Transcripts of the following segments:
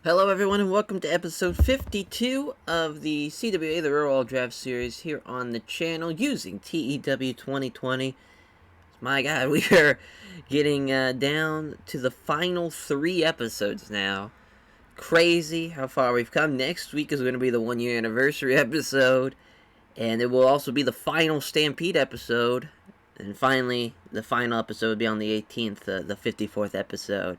Hello everyone and welcome to episode 52 of the CWA, the Rural Draft Series here on the channel using TEW 2020. My god, we are getting down to the final 3 episodes now. Crazy how far we've come. Next week is going to be the 1-year anniversary episode, and it will also be the final Stampede episode. And finally, the final episode will be on the 18th, the 54th episode.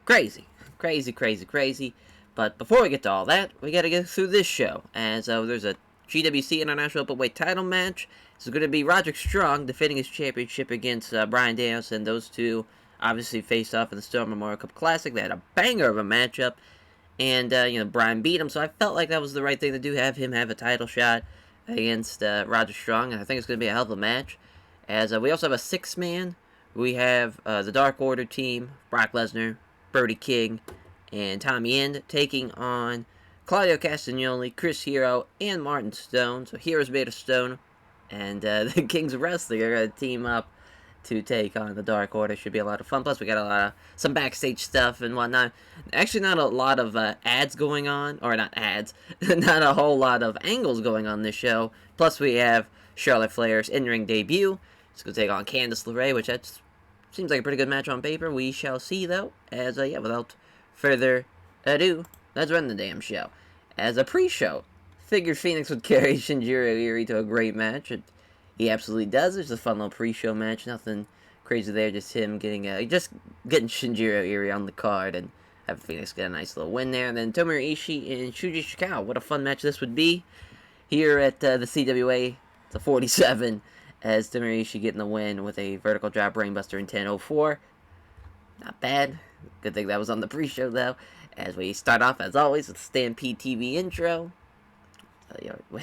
Crazy. Crazy, crazy, crazy. But before we get to all that, we gotta get through this show. As there's a GWC International Openweight title match. This is going to be Roderick Strong defending his championship against Bryan Danielson. Those two obviously faced off in the Storm Memorial Cup Classic. They had a banger of a matchup. And, Bryan beat him. So I felt like that was the right thing to do, have him have a title shot against Roderick Strong. And I think it's going to be a hell of a match. As we also have a 6-man. We have the Dark Order team, Brock Lesnar, Brody King, and Tommy End taking on Claudio Castagnoli, Chris Hero, and Martin Stone. So Hero's made of stone, and the Kings of Wrestling are going to team up to take on the Dark Order. Should be a lot of fun. Plus, we got a lot of some backstage stuff and whatnot. Actually, not a lot of ads going on, or not ads, not a whole lot of angles going on this show. Plus, we have Charlotte Flair's in-ring debut. It's going to take on Candice LeRae, which that's seems like a pretty good match on paper. We shall see, though. As without further ado, let's run the damn show. As a pre-show, figured Phoenix would carry Shinjiro Irie to a great match. He absolutely does. It's a fun little pre-show match. Nothing crazy there. Just him getting Shinjiro Irie on the card and have Phoenix get a nice little win there. And then Tomohiro Ishii and Shuji Shikao. What a fun match this would be here at the CWA. It's a 47. As Tomohiro Ishii getting the win with a vertical drop brainbuster in 10:04. Not bad. Good thing that was on the pre-show, though. As we start off, as always, with Stampede TV intro.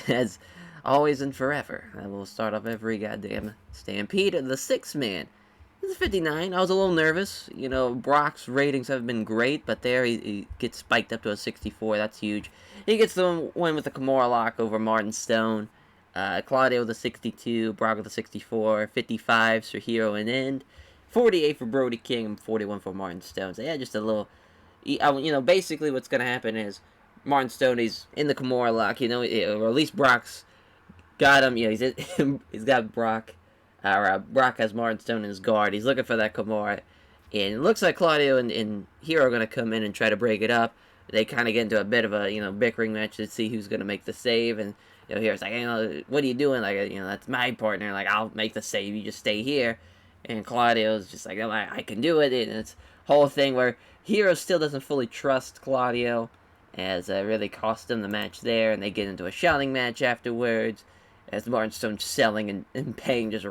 As always and forever, I will start off every goddamn Stampede. The 6-man. This is 59. I was a little nervous. Brock's ratings have been great, but there he gets spiked up to a 64. That's huge. He gets the win with the Kimura lock over Martin Stone. Claudio with a 62, Brock with a 64, 55 for Hero and End, 48 for Brody King, and 41 for Martin Stone. So, just a little, basically what's going to happen is Martin Stone is in the Kimura lock, or at least Brock's got him, he's got Brock, Brock has Martin Stone in his guard. He's looking for that Kimura, and it looks like Claudio and Hero are going to come in and try to break it up. They kind of get into a bit of a, bickering match to see who's going to make the save, and Hero's like, what are you doing? Like, that's my partner. Like, I'll make the save. You just stay here. And Claudio's just like, oh, I can do it. And it's a whole thing where Hero still doesn't fully trust Claudio, as it really cost him the match there. And they get into a shouting match afterwards, as Martin Stone's selling and paying, just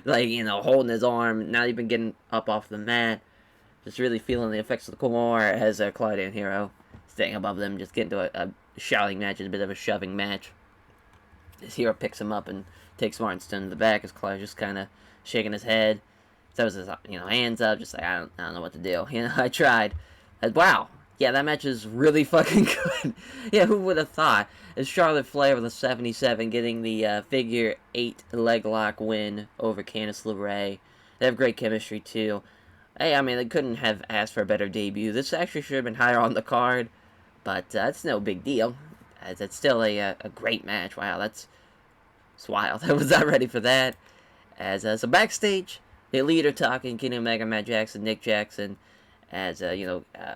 like, holding his arm, not even getting up off the mat. Just really feeling the effects of the Kimura as Claudio and Hero staying above them, just getting to a shouting match, is a bit of a shoving match. His Hero picks him up and takes Martin Stone to the back, as Claudio just kind of shaking his head. Throws his hands up, just like, I don't know what to do. I tried. Wow. Yeah, that match is really fucking good. Yeah, who would have thought? It's Charlotte Flair with a 77 getting the figure 8 leg lock win over Candice LeRae. They have great chemistry, too. Hey, they couldn't have asked for a better debut. This actually should have been higher on the card, but it's no big deal. It's still a great match. Wow, that's wild. I was not ready for that. So backstage, the leader talking, Kenny Omega, Matt Jackson, Nick Jackson, as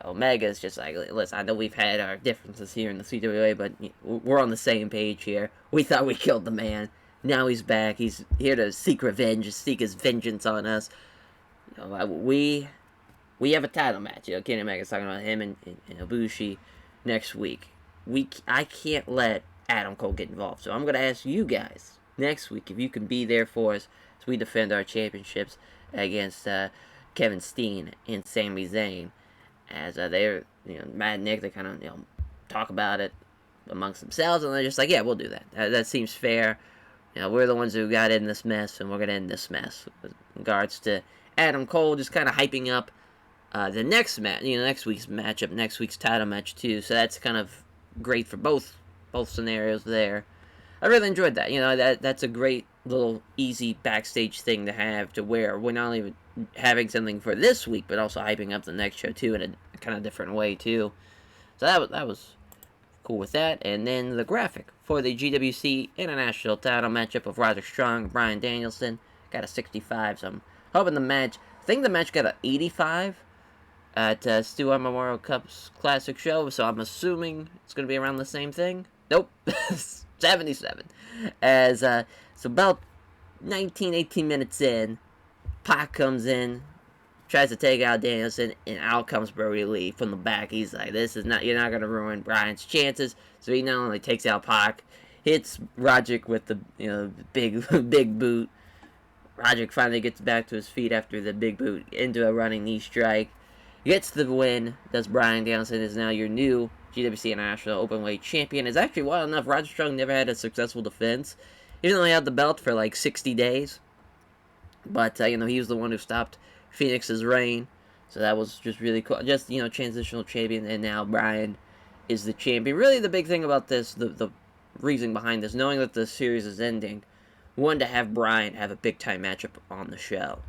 Omega's just like, listen, I know we've had our differences here in the CWA, but we're on the same page here. We thought we killed the man. Now he's back. He's here to seek revenge, seek his vengeance on us. We have a title match. Kenny Omega's talking about him and Ibushi next week. I can't let Adam Cole get involved, so I'm going to ask you guys next week if you can be there for us as we defend our championships against Kevin Steen and Sami Zayn. As they're, Matt and Nick, they kind of, talk about it amongst themselves, and they're just like, yeah, we'll do that. That seems fair. We're the ones who got in this mess, and we're going to end this mess. With regards to Adam Cole, just kind of hyping up the next match, next week's matchup, next week's title match too. So that's kind of great for both scenarios there. I really enjoyed that. That's a great little easy backstage thing to have, to where we're not only having something for this week, but also hyping up the next show too in a kind of different way too. So that was cool with that. And then the graphic for the GWC International title matchup of Roderick Strong and Bryan Danielson got a 65. So I'm hoping the match. I think the match got an 85 at Stewart Memorial Cup's Classic show. So I'm assuming it's going to be around the same thing. Nope, 77. As so about 18 minutes in, Pac comes in, tries to take out Danielson, and out comes Brody Lee from the back. He's like, "This is not. You're not gonna ruin Bryan's chances." So he not only takes out Pac, hits Roderick with the big big boot. Roderick finally gets back to his feet after the big boot into a running knee strike. Gets the win. Does Bryan Danielson is now your new GWC International Openweight Champion. It's actually wild enough. Roderick Strong never had a successful defense. He only had the belt for like 60 days. But, he was the one who stopped Phoenix's reign. So that was just really cool. Just, transitional champion. And now Bryan is the champion. Really, the big thing about this, the reason behind this, knowing that the series is ending, one, to have Bryan have a big-time matchup on the show.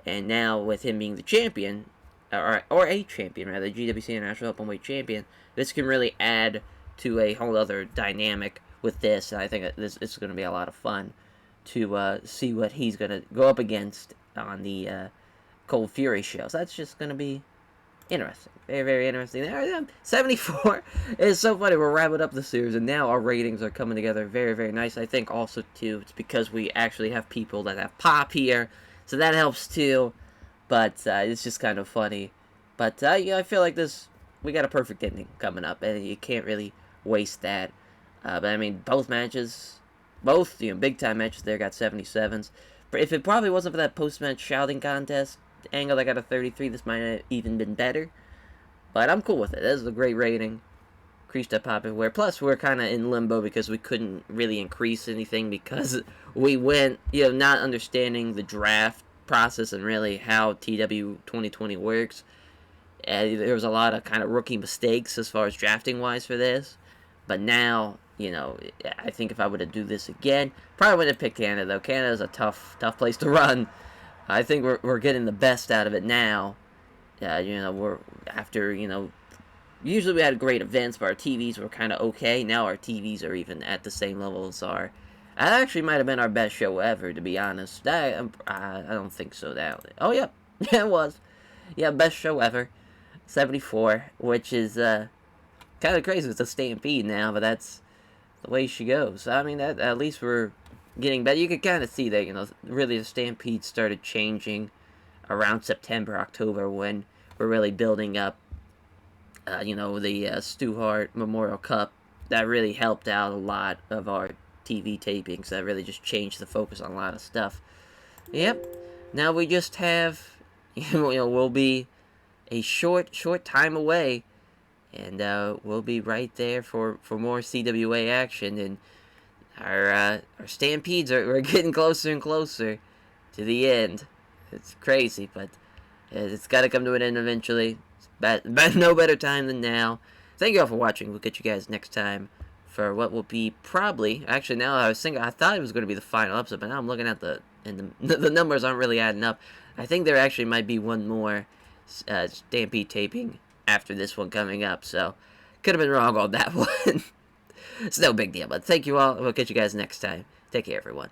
And now, with him being the champion, or a champion, rather, GWC International Openweight Champion, this can really add to a whole other dynamic with this. And I think this is going to be a lot of fun to see what he's going to go up against on the Cold Fury show. So that's just going to be interesting. Very, very interesting. 74 is so funny. We're wrapping up the series, and now our ratings are coming together very, very nice. I think also, too, it's because we actually have people that have pop here, so that helps, too. But it's just kind of funny. But, I feel like we got a perfect ending coming up, and you can't really waste that. But, I mean, both big-time matches there got 77s. If it probably wasn't for that post-match shouting contest angle that got a 33, this might have even been better. But I'm cool with it. This is a great rating. Increased that popular. Plus, we're kind of in limbo because we couldn't really increase anything because we went, not understanding the draft process and really how TEW 2020 works. There was a lot of kind of rookie mistakes as far as drafting-wise for this. But now, I think if I were to do this again, probably wouldn't have picked Canada, though. Canada's a tough place to run. I think we're getting the best out of it now. We're after, usually we had great events, but our TVs were kind of okay. Now our TVs are even at the same level as our... That actually might have been our best show ever, to be honest. I don't think so. Oh, yeah. Yeah, it was. Yeah, best show ever. 74, which is kind of crazy. It's a stampede now, but that's the way she goes. I mean, at least we're getting better. You could kind of see that, really the stampede started changing around September, October, when we're really building up, the Stu Hart Memorial Cup. That really helped out a lot of our TV tapings. That really just changed the focus on a lot of stuff. Yep. Now we just have, we'll be a short time away, and we'll be right there for more CWA action. And our stampedes we're getting closer and closer to the end. It's crazy, but it's got to come to an end eventually. But no better time than now. Thank you all for watching. We'll get you guys next time for what will be probably... Actually, now I was thinking... I thought it was going to be the final episode, but now I'm looking at the numbers aren't really adding up. I think there actually might be one more Stampede taping after this one coming up, so... Could have been wrong on that one. It's no big deal, but thank you all. We'll catch you guys next time. Take care, everyone.